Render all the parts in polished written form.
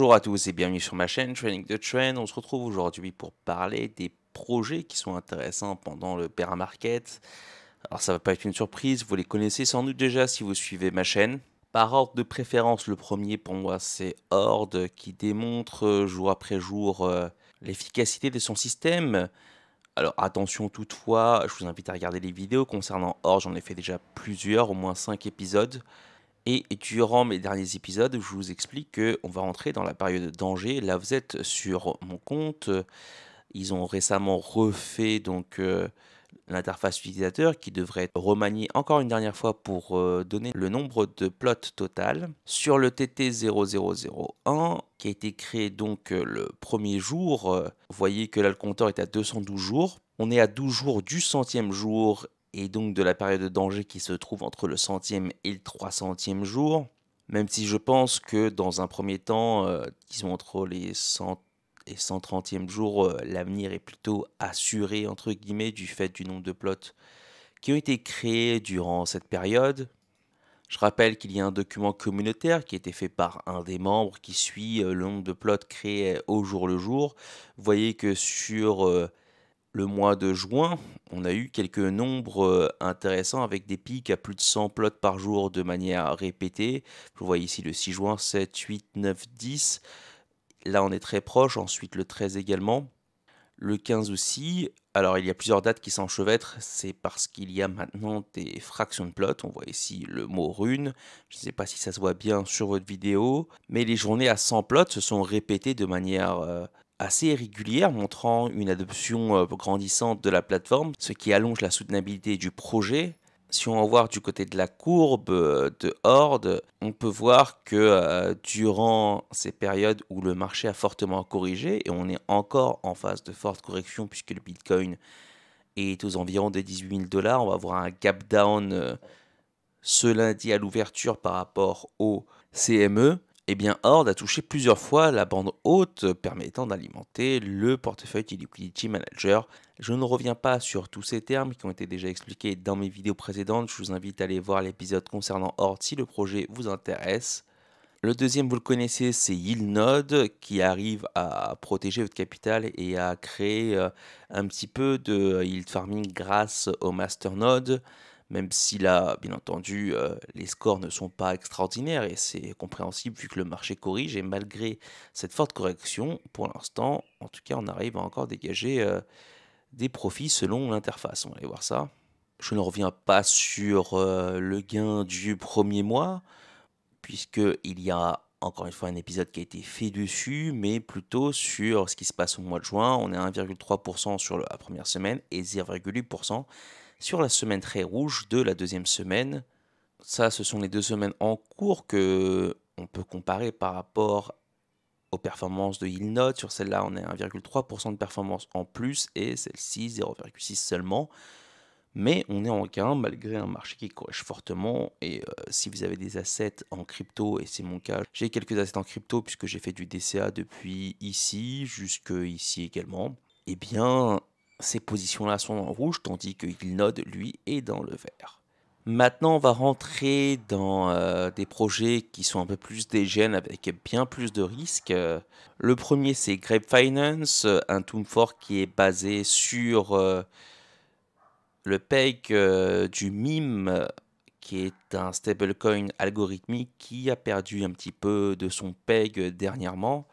Bonjour à tous et bienvenue sur ma chaîne Trading the Trend. On se retrouve aujourd'hui pour parler des projets qui sont intéressants pendant le bear market. Alors ça va pas être une surprise, vous les connaissez sans doute déjà si vous suivez ma chaîne. Par ordre de préférence, le premier pour moi c'est Horde qui démontre jour après jour l'efficacité de son système. Alors attention toutefois, je vous invite à regarder les vidéos concernant Horde, j'en ai fait déjà plusieurs, au moins 5 épisodes. Et durant mes derniers épisodes, je vous explique qu'on va rentrer dans la période de danger. Là, vous êtes sur mon compte. Ils ont récemment refait l'interface utilisateur qui devrait être remaniée encore une dernière fois pour donner le nombre de plots total. Sur le TT0001 qui a été créé le premier jour, vous voyez que là le compteur est à 212 jours. On est à 12 jours du centième jour et donc de la période de danger qui se trouve entre le centième et le 300e jour. Même si je pense que dans un premier temps, disons entre les 100 et 130e jour, l'avenir est plutôt assuré entre guillemets du fait du nombre de plots qui ont été créés durant cette période. Je rappelle qu'il y a un document communautaire qui a été fait par un des membres qui suit le nombre de plots créés au jour le jour. Vous voyez que sur le mois de juin, on a eu quelques nombres intéressants avec des pics à plus de 100 plots par jour de manière répétée. Vous voyez ici le 6 juin, 7, 8, 9, 10. Là, on est très proche. Ensuite, le 13 également. Le 15 aussi. Alors, il y a plusieurs dates qui s'enchevêtrent. C'est parce qu'il y a maintenant des fractions de plots. On voit ici le mot rune. Je ne sais pas si ça se voit bien sur votre vidéo. Mais les journées à 100 plots se sont répétées de manière assez régulière, montrant une adoption grandissante de la plateforme, ce qui allonge la soutenabilité du projet. Si on va voir du côté de la courbe de Horde, on peut voir que durant ces périodes où le marché a fortement corrigé, et on est encore en phase de forte correction puisque le Bitcoin est aux environs des 18 000 $, on va voir un gap down ce lundi à l'ouverture par rapport au CME. Eh bien, Horde a touché plusieurs fois la bande haute permettant d'alimenter le portefeuille Liquidity Manager. Je ne reviens pas sur tous ces termes qui ont été déjà expliqués dans mes vidéos précédentes. Je vous invite à aller voir l'épisode concernant Horde si le projet vous intéresse. Le deuxième, vous le connaissez, c'est YieldNode qui arrive à protéger votre capital et à créer un petit peu de yield farming grâce au masternode. Même si là, bien entendu, les scores ne sont pas extraordinaires et c'est compréhensible vu que le marché corrige. Et malgré cette forte correction, pour l'instant, en tout cas, on arrive à encore dégager des profits selon l'interface. On va aller voir ça. Je ne reviens pas sur le gain du premier mois, puisqu'il y a encore une fois un épisode qui a été fait dessus, mais plutôt sur ce qui se passe au mois de juin. On est à 1,3% sur la première semaine et 0,8% sur la semaine très rouge de la deuxième semaine. Ça, ce sont les 2 semaines en cours que on peut comparer par rapport aux performances de YieldNode. Sur celle-là, on est à 1,3% de performance en plus et celle-ci 0,6 seulement. Mais on est en gain malgré un marché qui corrige fortement. Et si vous avez des assets en crypto, et c'est mon cas, j'ai quelques assets en crypto puisque j'ai fait du DCA depuis ici jusque ici également. Eh bien, ces positions-là sont en rouge, tandis que YieldNode, lui, est dans le vert. Maintenant, on va rentrer dans des projets qui sont un peu plus dégènes avec bien plus de risques. Le premier, c'est Grape Finance, un Tomb Fork qui est basé sur le peg du MIM, qui est un stablecoin algorithmique qui a perdu un petit peu de son peg dernièrement.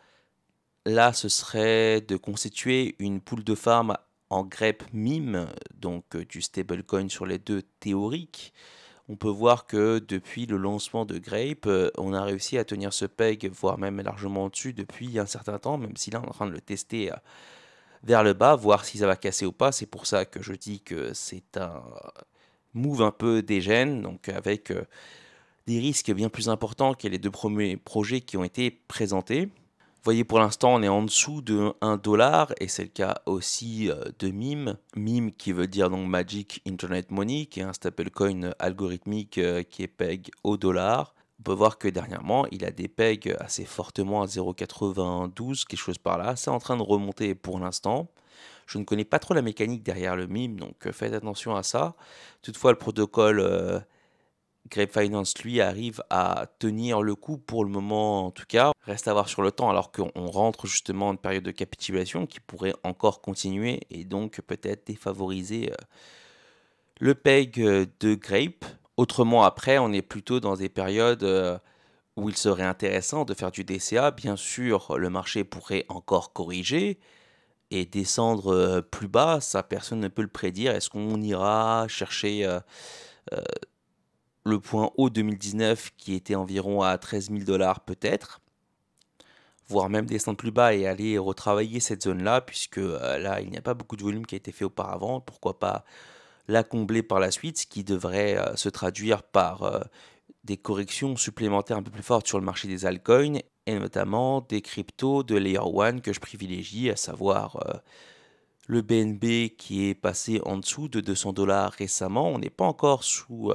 Là, ce serait de constituer une pool de farm en grep MIM, donc du stablecoin sur les deux théoriques. On peut voir que depuis le lancement de Grape, on a réussi à tenir ce peg, voire même largement au-dessus depuis un certain temps, même si là on est en train de le tester vers le bas, voir si ça va casser ou pas. C'est pour ça que je dis que c'est un move un peu dégène, donc avec des risques bien plus importants que les 2 premiers projets qui ont été présentés. Vous voyez, pour l'instant, on est en dessous de 1 dollar et c'est le cas aussi de MIM. MIM qui veut dire donc Magic Internet Money, qui est un stablecoin algorithmique qui est peg au dollar. On peut voir que dernièrement, il a des pegs assez fortement à 0,92, quelque chose par là. C'est en train de remonter pour l'instant. Je ne connais pas trop la mécanique derrière le MIM, donc faites attention à ça. Toutefois, le protocole Grape Finance, lui, arrive à tenir le coup pour le moment en tout cas. Reste à voir sur le temps alors qu'on rentre justement en période de capitulation qui pourrait encore continuer et donc peut-être défavoriser le PEG de Grape. Autrement après, on est plutôt dans des périodes où il serait intéressant de faire du DCA. Bien sûr, le marché pourrait encore corriger et descendre plus bas, ça personne ne peut le prédire. Est-ce qu'on ira chercher le point haut 2019 qui était environ à 13 000 dollars peut-être, voire même descendre plus bas et aller retravailler cette zone-là, puisque là, il n'y a pas beaucoup de volume qui a été fait auparavant. Pourquoi pas la combler par la suite, ce qui devrait se traduire par des corrections supplémentaires un peu plus fortes sur le marché des altcoins, et notamment des cryptos de Layer 1 que je privilégie, à savoir le BNB qui est passé en dessous de 200 dollars récemment. On n'est pas encore sous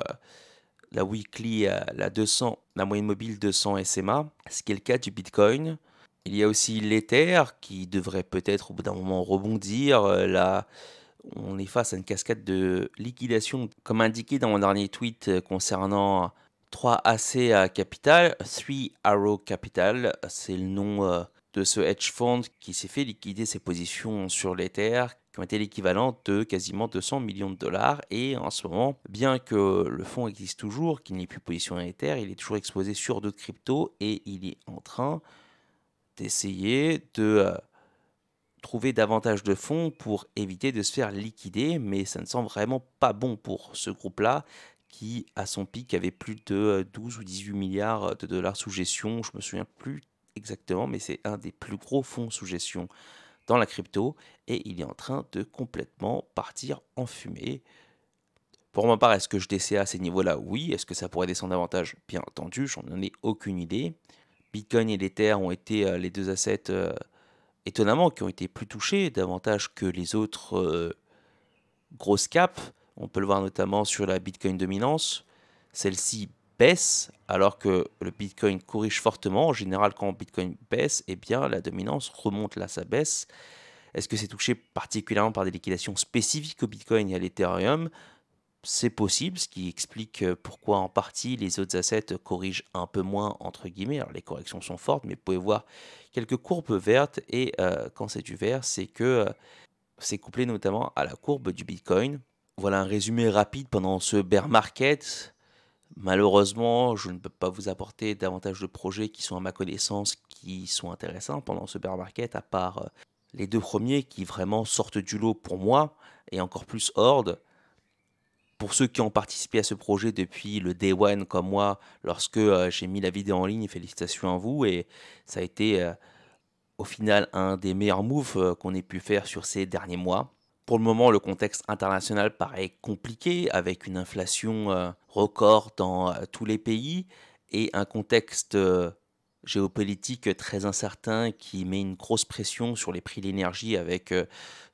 la weekly, la moyenne mobile 200 SMA, ce qui est le cas du Bitcoin. Il y a aussi l'Ether qui devrait peut-être au bout d'un moment rebondir. Là, on est face à une cascade de liquidation, comme indiqué dans mon dernier tweet concernant 3AC Capital, 3 Arrow Capital, c'est le nom de ce hedge fund qui s'est fait liquider ses positions sur l'Ether, qui ont été l'équivalent de quasiment 200 millions de dollars. Et en ce moment, bien que le fonds existe toujours, qu'il n'y ait plus position en Ether, il est toujours exposé sur d'autres cryptos et il est en train d'essayer de trouver davantage de fonds pour éviter de se faire liquider, mais ça ne semble vraiment pas bon pour ce groupe-là qui, à son pic, avait plus de 12 ou 18 milliards de dollars sous gestion. Je me souviens plus exactement, mais c'est un des plus gros fonds sous gestion dans la crypto et il est en train de complètement partir en fumée. Pour ma part, est-ce que je DCA à ces niveaux-là? Oui. Est-ce que ça pourrait descendre davantage? Bien entendu, j'en ai aucune idée. Bitcoin et l'Ether ont été les deux assets étonnamment qui ont été plus touchés davantage que les autres grosses caps. On peut le voir notamment sur la Bitcoin dominance. Celle-ci baisse alors que le Bitcoin corrige fortement. En général, quand Bitcoin baisse, eh bien la dominance remonte, là ça baisse. Est-ce que c'est touché particulièrement par des liquidations spécifiques au Bitcoin et à l'Ethereum? C'est possible, ce qui explique pourquoi en partie les autres assets corrigent un peu moins, entre guillemets. Alors les corrections sont fortes, mais vous pouvez voir quelques courbes vertes, et quand c'est du vert, c'est que c'est couplé notamment à la courbe du Bitcoin. Voilà un résumé rapide pendant ce bear market. Malheureusement, je ne peux pas vous apporter davantage de projets qui sont à ma connaissance, qui sont intéressants pendant ce bear market, à part les deux premiers qui vraiment sortent du lot pour moi, et encore plus Horde. Pour ceux qui ont participé à ce projet depuis le day one comme moi, lorsque j'ai mis la vidéo en ligne, félicitations à vous, et ça a été au final un des meilleurs moves qu'on ait pu faire sur ces derniers mois. Pour le moment, le contexte international paraît compliqué avec une inflation record dans tous les pays et un contexte géopolitique très incertain qui met une grosse pression sur les prix de l'énergie avec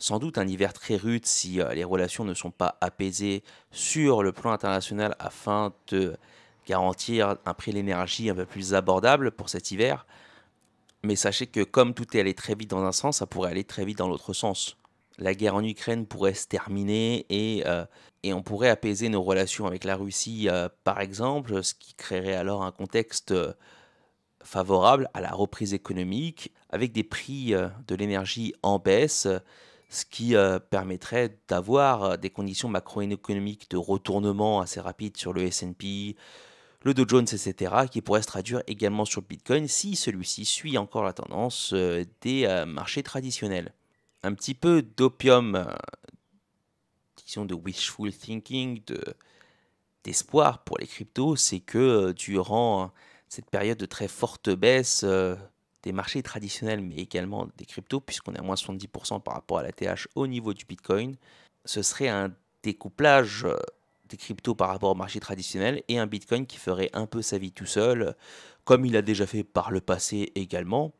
sans doute un hiver très rude si les relations ne sont pas apaisées sur le plan international afin de garantir un prix de l'énergie un peu plus abordable pour cet hiver. Mais sachez que comme tout est allé très vite dans un sens, ça pourrait aller très vite dans l'autre sens. La guerre en Ukraine pourrait se terminer et on pourrait apaiser nos relations avec la Russie, par exemple, ce qui créerait alors un contexte favorable à la reprise économique, avec des prix de l'énergie en baisse, ce qui permettrait d'avoir des conditions macroéconomiques de retournement assez rapides sur le S&P, le Dow Jones, etc., qui pourrait se traduire également sur le Bitcoin si celui-ci suit encore la tendance des marchés traditionnels. Un petit peu d'opium, disons de wishful thinking, d'espoir pour les cryptos, c'est que durant cette période de très forte baisse des marchés traditionnels, mais également des cryptos, puisqu'on est à moins 70% par rapport à la TH au niveau du Bitcoin, ce serait un découplage des cryptos par rapport au marché traditionnel et un Bitcoin qui ferait un peu sa vie tout seul, comme il a déjà fait par le passé également,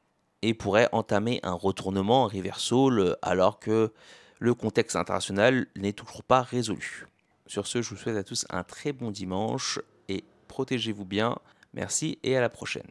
et pourrait entamer un retournement en reversal alors que le contexte international n'est toujours pas résolu. Sur ce, je vous souhaite à tous un très bon dimanche et protégez-vous bien. Merci et à la prochaine.